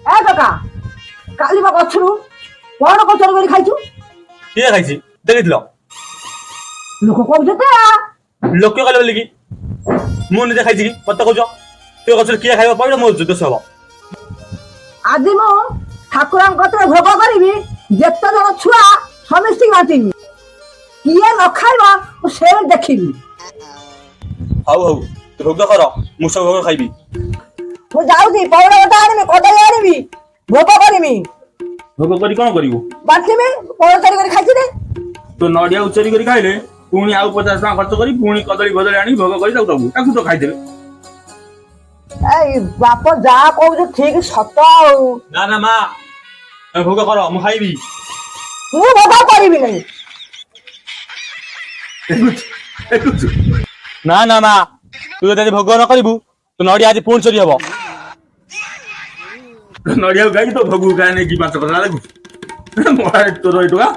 ए काका काली बा गछरू कोन कचर करी खाइछु किए खाइछि देखिथिलो लोक कहू ते लोक कहले बोली कि मु निजे खाइछि कि मत कहजो तो गछर किए खाइबा पहिले मो दोष हबो आदि मो ठाकुरन कतरे भोग करिवि जेत्ता जण छुआ समिष्टि बाटिवि किए न खाइबा से देखिवि हाउ हाउ तू भोग कर मु सब भोग खाइबी मु जाउदी पौड़ा गोटा आनिबि कदली आनिबि भोग करिमि भोग करी कोन करिवो बाटिमि पौड़ा चोरी करी खाइछि रे तो नडिया उचरी करी खाइले पुणी आउ 50 टका खर्च करी पुणी कदली बदली आनी भोग करी दबु ताकू तो खाइदेबे ए बाप जा कहू ठीक सत ना ना मा भोग कर मु खाइबी मु भोग करिबि नै एकुच ना ना मा तू जदि भोग न करिबु तो नडिया आज पुणी चोरी हबो नडिया गाई तो भोग गाने की बात पता लागू मोरा तो रोइ टका